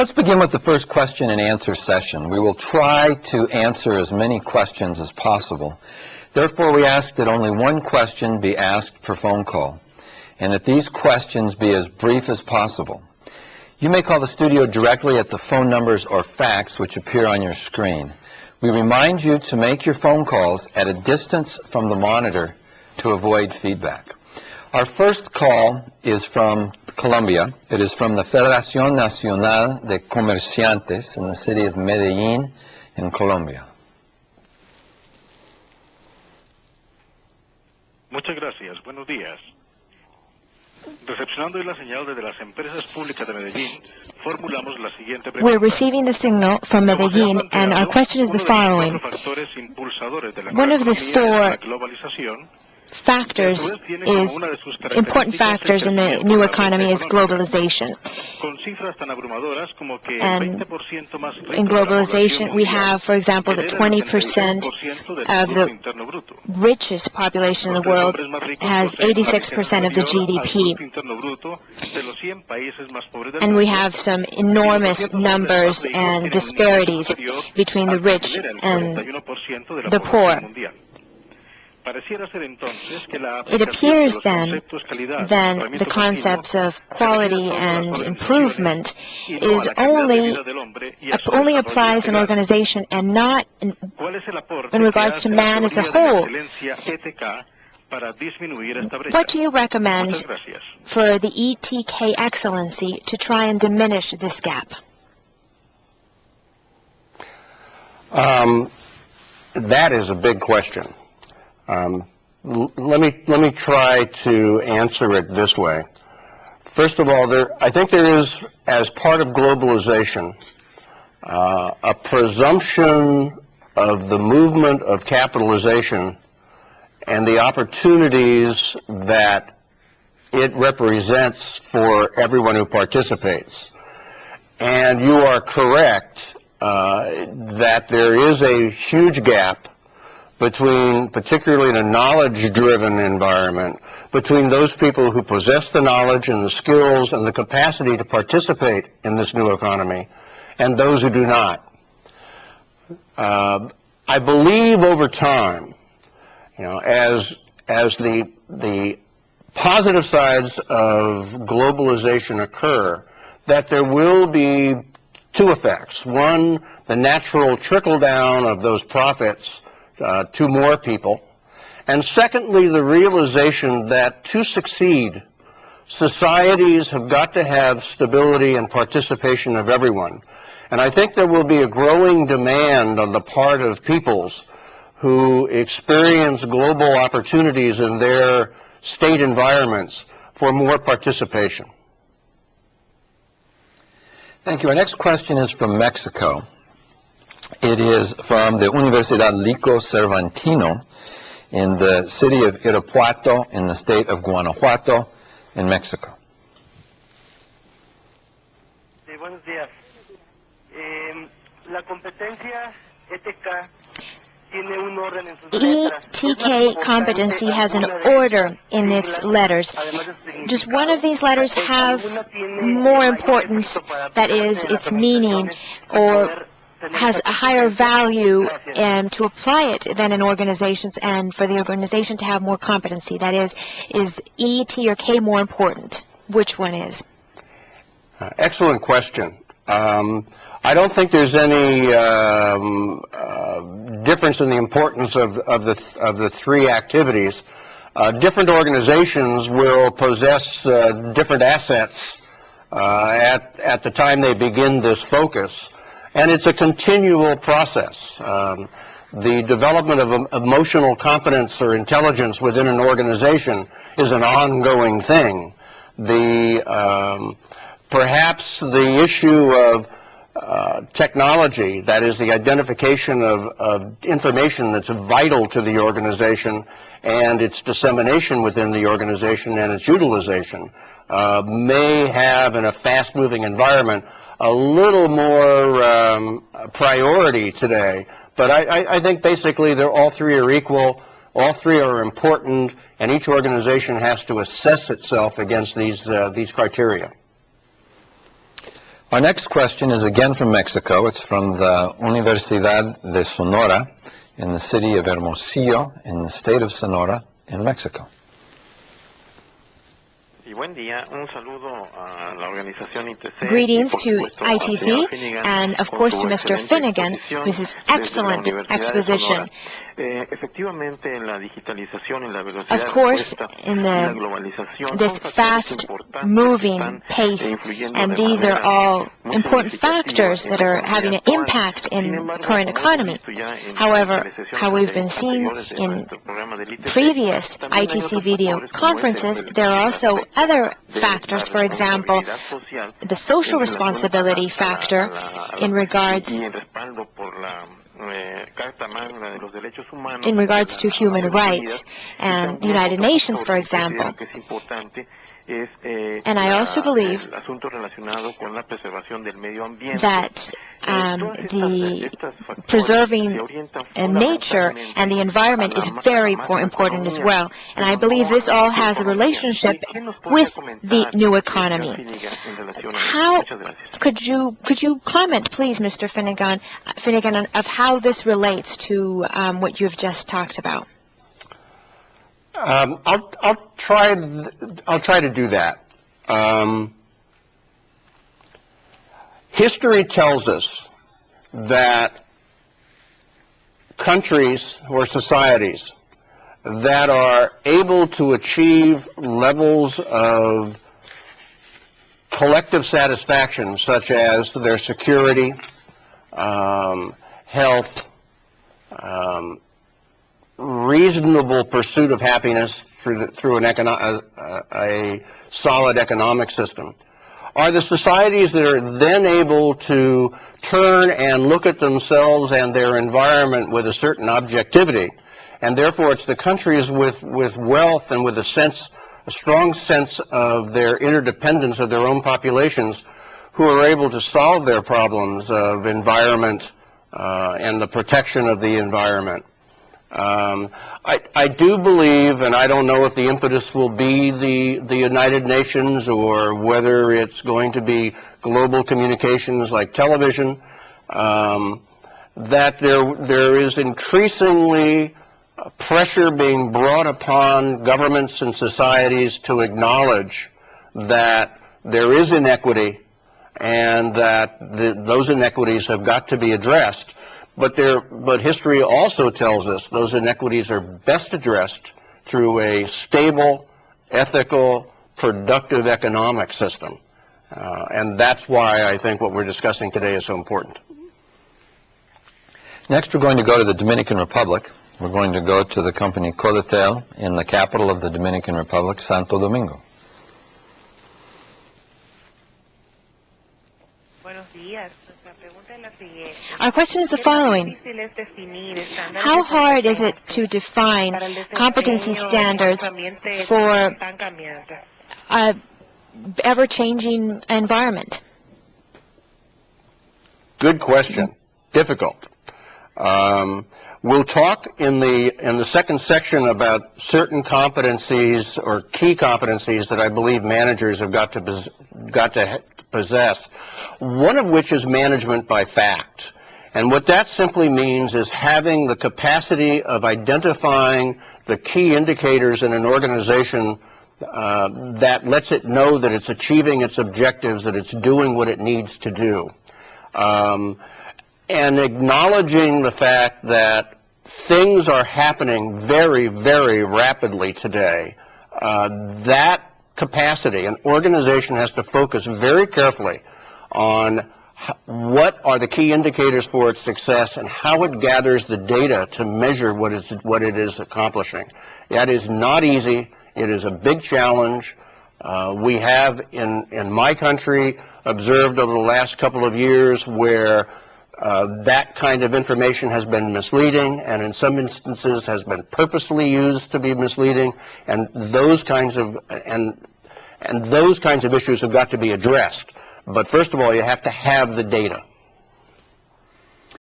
Let's begin with the first question and answer session. We will try to answer as many questions as possible. Therefore, we ask that only one question be asked per phone call, and that these questions be as brief as possible. You may call the studio directly at the phone numbers or fax which appear on your screen. We remind you to make your phone calls at a distance from the monitor to avoid feedback. Our first call is from Colombia. It is from the Federación Nacional de Comerciantes in the city of Medellín in Colombia. Muchas gracias. Buenos días. Recepcionando la señal desde las empresas públicas de Medellín, formulamos la siguiente pregunta. We're receiving the signal from Medellín, and our question is the following. One of the four factors important factors in the new economy is globalization. And in globalization, we have, for example, that 20% of the richest population in the world has 86% of the GDP. And we have some enormous numbers and disparities between the rich and the poor. It appears then the concepts of quality and improvement is only applies in organization and not in regards to man as a whole. What do you recommend for the ETK excellency to try and diminish this gap? That is a big question. Let me try to answer it this way. First of all, I think there is, as part of globalization, a presumption of the movement of capitalization and the opportunities that it represents for everyone who participates. And you are correct that there is a huge gap between, particularly in a knowledge-driven environment, between those people who possess the knowledge and the skills and the capacity to participate in this new economy and those who do not. I believe over time, as the positive sides of globalization occur, that there will be two effects. One, the natural trickle-down of those profits to more people, and secondly, the realization that to succeed, societies have got to have stability and participation of everyone. And I think there will be a growing demand on the part of peoples who experience global opportunities in their state environments for more participation. Thank you. Our next question is from Mexico. It is from the Universidad Lico Cervantino in the city of Irapuato in the state of Guanajuato in Mexico. Sí, buenos días. La competencia ETK tiene un orden en sus letras. ETK competency has an order in its letters. Does one of these letters have more importance, that is, its meaning, or has a higher value to apply it than in organizations, and for the organization to have more competency? That is E, T, or K more important? Which one is? Excellent question. I don't think there's any difference in the importance of the three activities. Different organizations will possess different assets at the time they begin this focus. And it's a continual process. The development of emotional competence or intelligence within an organization is an ongoing thing. Perhaps the issue of technology, that is the identification of information that's vital to the organization and its dissemination within the organization and its utilization, may have, in a fast-moving environment, a little more priority today. But I think basically all three are equal, all three are important, and each organization has to assess itself against these criteria. Our next question is again from Mexico. It's from the Universidad de Sonora in the city of Hermosillo in the state of Sonora in Mexico. Greetings to ITC and, of course, to Mr. Finnigan with his excellent exposition. Of course, in this fast-moving pace, and these are all important factors that are having an impact in the current economy. However, how we've been seeing in previous ITC video conferences, there are also other factors, for example, the social responsibility factor in regards to human rights and the United Nations, for example. And I also believe that the preserving nature and the environment is very important as well. And I believe this all has a relationship with the new economy. How could you comment, please, Mr. Finnigan, of how this relates to what you've just talked about? I'll try to do that. History tells us that countries or societies that are able to achieve levels of collective satisfaction, such as their security, health, reasonable pursuit of happiness through a solid economic system, are the societies that are then able to turn and look at themselves and their environment with a certain objectivity. And therefore, it's the countries with wealth and with a strong sense of their interdependence of their own populations who are able to solve their problems of environment and the protection of the environment. I do believe, and I don't know if the impetus will be the United Nations or whether it's going to be global communications like television, that there is increasingly pressure being brought upon governments and societies to acknowledge that there is inequity and that those inequities have got to be addressed. But history also tells us those inequities are best addressed through a stable, ethical, productive economic system. And that's why I think what we're discussing today is so important. Next, we're going to go to the Dominican Republic. We're going to go to the company Codetel in the capital of the Dominican Republic, Santo Domingo. Our question is the following. How hard is it to define competency standards for an ever-changing environment? Good question. Difficult. We'll talk in the second section about certain competencies or key competencies that I believe managers have got to possess, one of which is management by fact. And what that simply means is having the capacity of identifying the key indicators in an organization that lets it know that it's achieving its objectives, that it's doing what it needs to do. And acknowledging the fact that things are happening very, very rapidly today, that capacity, an organization has to focus very carefully on what are the key indicators for its success and how it gathers the data to measure what it is accomplishing. That is not easy. It is a big challenge. We have in my country observed over the last couple of years where that kind of information has been misleading and in some instances has been purposely used to be misleading, and those kinds of issues have got to be addressed. But first of all, you have to have the data.